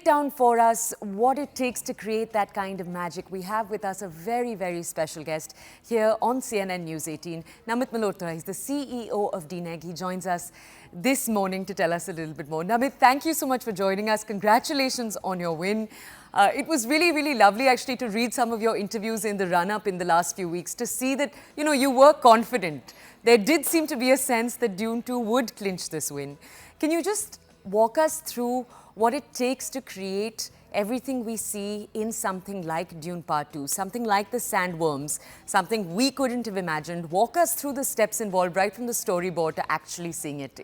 down for us what it takes to create that kind of magic, we have with us a very, very special guest here on CNN News 18, Namit Malhotra. He's the CEO of DNEG. He joins us this morning to tell us a little bit more. Namit, thank you so much for joining us. Congratulations on your win. It was really, really lovely actually to read some of your interviews in the run-up in the last few weeks to see that, you were confident. There did seem to be a sense that Dune 2 would clinch this win. Can you just walk us through what it takes to create everything we see in something like Dune Part 2, something like the sandworms, something we couldn't have imagined? Walk us through the steps involved right from the storyboard to actually seeing it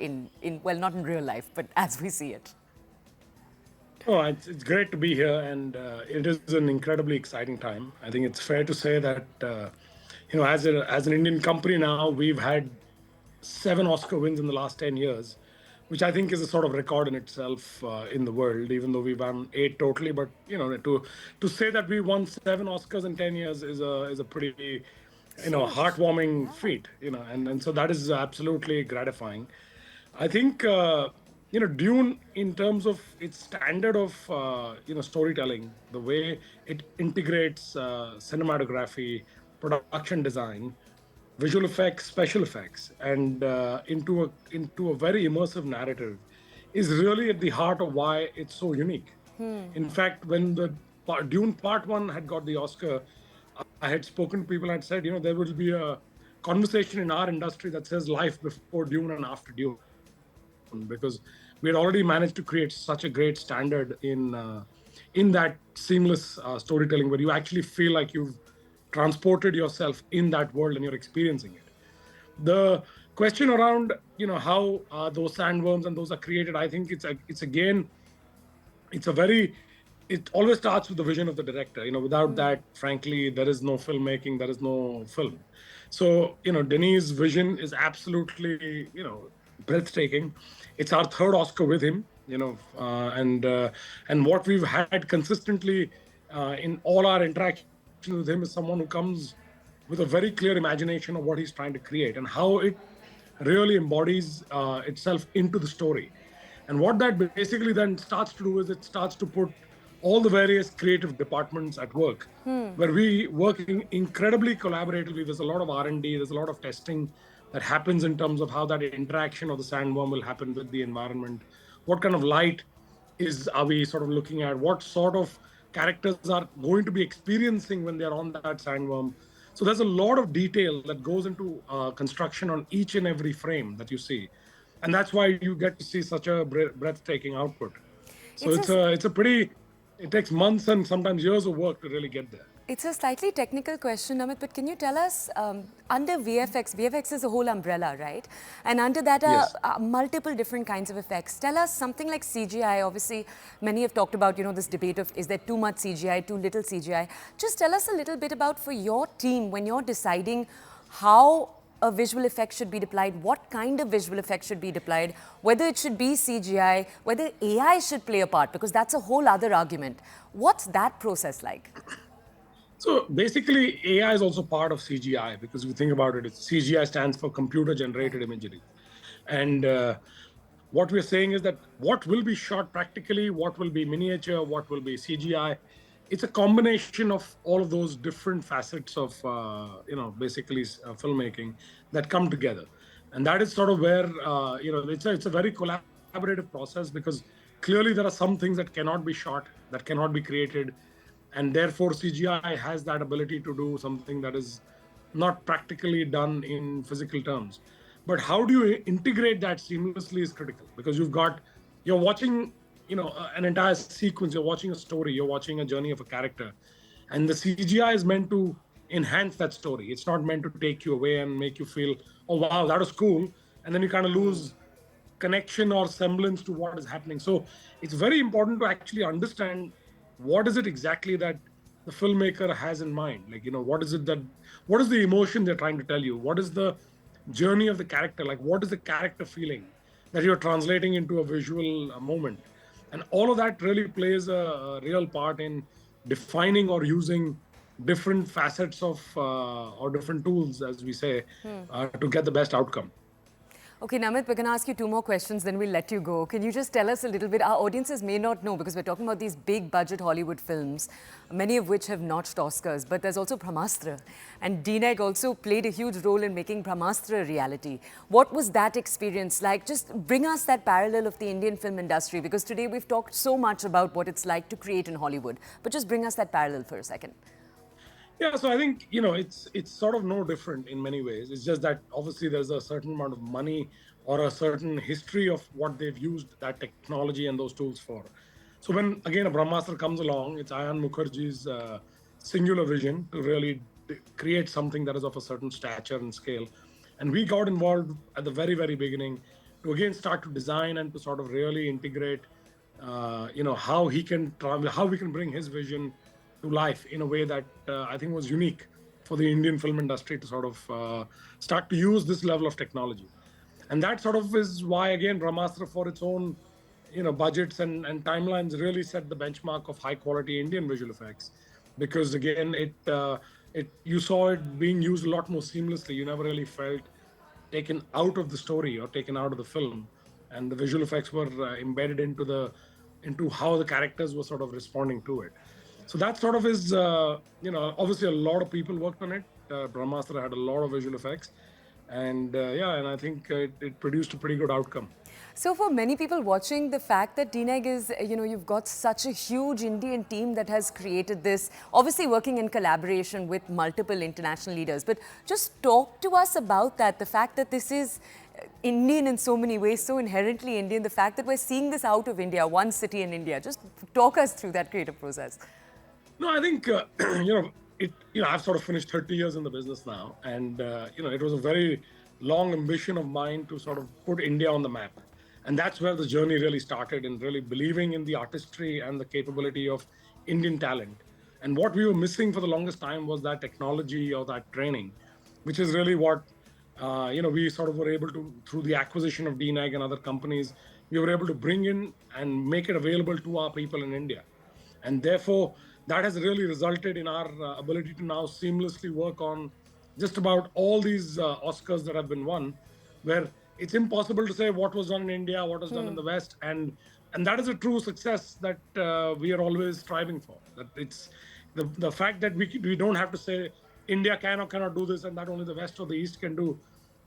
well, not in real life, but as we see it. Oh, it's great to be here, and it is an incredibly exciting time. I think it's fair to say that, as an Indian company now, we've had 7 Oscar wins in the last 10 years, which I think is a sort of record in itself in the world, even though we've won 8 totally. But, to say that we won 7 Oscars in 10 years is a pretty, heartwarming feat, and so that is absolutely gratifying. I think, Dune, in terms of its standard of, storytelling, the way it integrates cinematography, production design, visual effects, special effects, and into a very immersive narrative, is really at the heart of why it's so unique. In fact, when the Dune Part One had got the Oscar, I had spoken to people and said, there will be a conversation in our industry that says life before Dune and after Dune, because we had already managed to create such a great standard in that seamless storytelling, where you actually feel like you've transported yourself in that world and you're experiencing it. The question around how those sandworms and those are created, I think it always starts with the vision of the director. Without that, frankly, there is no filmmaking, there is no film. So Denis' vision is absolutely breathtaking. It's our 3rd Oscar with him, and what we've had consistently in all our interactions with him is someone who comes with a very clear imagination of what he's trying to create and how it really embodies itself into the story. And what that basically then starts to do is it starts to put all the various creative departments at work, where we working incredibly collaboratively. There's a lot of R&D, there's a lot of testing that happens in terms of how that interaction of the sandworm will happen with the environment. What kind of light are we sort of looking at? What sort of characters are going to be experiencing when they're on that sandworm? So there's a lot of detail that goes into construction on each and every frame that you see. And that's why you get to see such a breathtaking output. So it takes months and sometimes years of work to really get there. It's a slightly technical question, Namit, but can you tell us, under VFX is a whole umbrella, right? And under that Yes. are multiple different kinds of effects. Tell us something like CGI. Obviously, many have talked about, this debate of, is there too much CGI, too little CGI? Just tell us a little bit about, for your team, when you're deciding how a visual effect should be deployed, what kind of visual effect should be deployed, whether it should be CGI, whether AI should play a part, because that's a whole other argument. What's that process like? So basically, AI is also part of CGI, because if you think about it, CGI stands for computer generated imagery. And what we're saying is that what will be shot practically, what will be miniature, what will be CGI, it's a combination of all of those different facets of, filmmaking that come together. And that is sort of where, it's a very collaborative process, because clearly there are some things that cannot be shot, that cannot be created. And therefore, CGI has that ability to do something that is not practically done in physical terms. But how do you integrate that seamlessly is critical, because you're watching, an entire sequence, you're watching a story, you're watching a journey of a character. And the CGI is meant to enhance that story. It's not meant to take you away and make you feel, oh, wow, that was cool. And then you kind of lose connection or semblance to what is happening. So it's very important to actually understand what is it exactly that the filmmaker has in mind. Like, what is the emotion they're trying to tell you? What is the journey of the character? Like, what is the character feeling that you're translating into a visual moment? And all of that really plays a real part in defining or using different facets of or different tools, as we say, to get the best outcome. Okay, Namit, we're going to ask you two more questions, then we'll let you go. Can you just tell us a little bit? Our audiences may not know because we're talking about these big budget Hollywood films, many of which have notched Oscars, but there's also Brahmastra. And DNEG also played a huge role in making Brahmastra a reality. What was that experience like? Just bring us that parallel of the Indian film industry, because today we've talked so much about what it's like to create in Hollywood. But just bring us that parallel for a second. Yeah, so I think it's sort of no different in many ways. It's just that obviously there's a certain amount of money or a certain history of what they've used that technology and those tools for. So when again a Brahmastra comes along, it's Ayan Mukherjee's singular vision to really create something that is of a certain stature and scale, and we got involved at the very beginning to again start to design and to sort of really integrate, how he can travel, how we can bring his vision to life in a way that I think was unique for the Indian film industry to sort of start to use this level of technology. And that sort of is why, again, Brahmastra for its own, budgets and timelines really set the benchmark of high quality Indian visual effects. Because again, you saw it being used a lot more seamlessly. You never really felt taken out of the story or taken out of the film, and the visual effects were embedded into how the characters were sort of responding to it. So that sort of is, obviously a lot of people worked on it. Brahmastra had a lot of visual effects, and and I think it produced a pretty good outcome. So for many people watching, the fact that DNEG is, you've got such a huge Indian team that has created this, obviously working in collaboration with multiple international leaders. But just talk to us about that, the fact that this is Indian in so many ways, so inherently Indian, the fact that we're seeing this out of India, one city in India. Just talk us through that creative process. No, I think I've sort of finished 30 years in the business now, and it was a very long ambition of mine to sort of put India on the map, and that's where the journey really started, in really believing in the artistry and the capability of Indian talent. And what we were missing for the longest time was that technology or that training, which is really what we sort of were able to, through the acquisition of DNEG and other companies, we were able to bring in and make it available to our people in India. And therefore, that has really resulted in our ability to now seamlessly work on just about all these Oscars that have been won, where it's impossible to say what was done in India, what was done in the West, and that is a true success that we are always striving for. That it's the fact that we don't have to say India can or cannot do this, and that only the West or the East can do,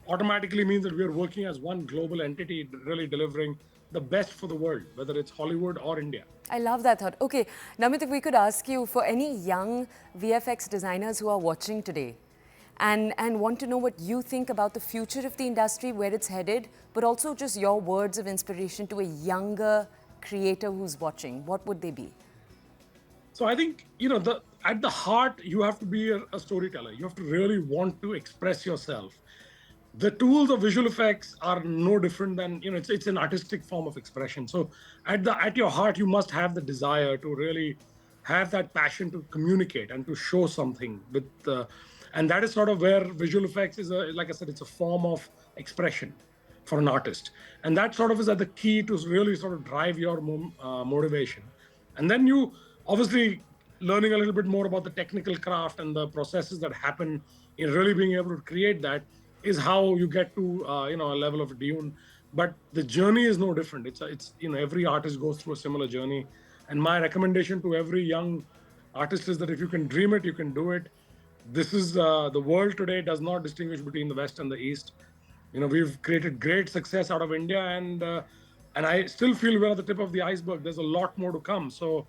automatically means that we are working as one global entity, really delivering the best for the world, whether it's Hollywood or India. I love that thought. Okay, Namit, if we could ask you, for any young VFX designers who are watching today and want to know what you think about the future of the industry, where it's headed, but also just your words of inspiration to a younger creator who's watching, what would they be? So I think, at the heart, you have to be a storyteller. You have to really want to express yourself. The tools of visual effects are no different than, it's an artistic form of expression. So at your heart, you must have the desire to really have that passion to communicate and to show something and that is sort of where visual effects is, like I said, it's a form of expression for an artist. And that sort of is at the key to really sort of drive your motivation. And then you obviously learning a little bit more about the technical craft and the processes that happen in really being able to create that is how you get to a level of Dune. But the journey is no different. It's every artist goes through a similar journey, and my recommendation to every young artist is that if you can dream it, you can do it. This is the world today does not distinguish between the West and the East. We've created great success out of India, and I still feel we're at the tip of the iceberg. There's a lot more to come. So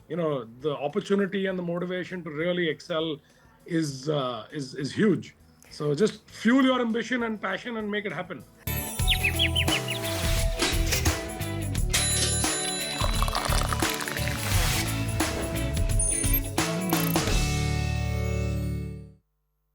the opportunity and the motivation to really excel is huge. So just fuel your ambition and passion and make it happen.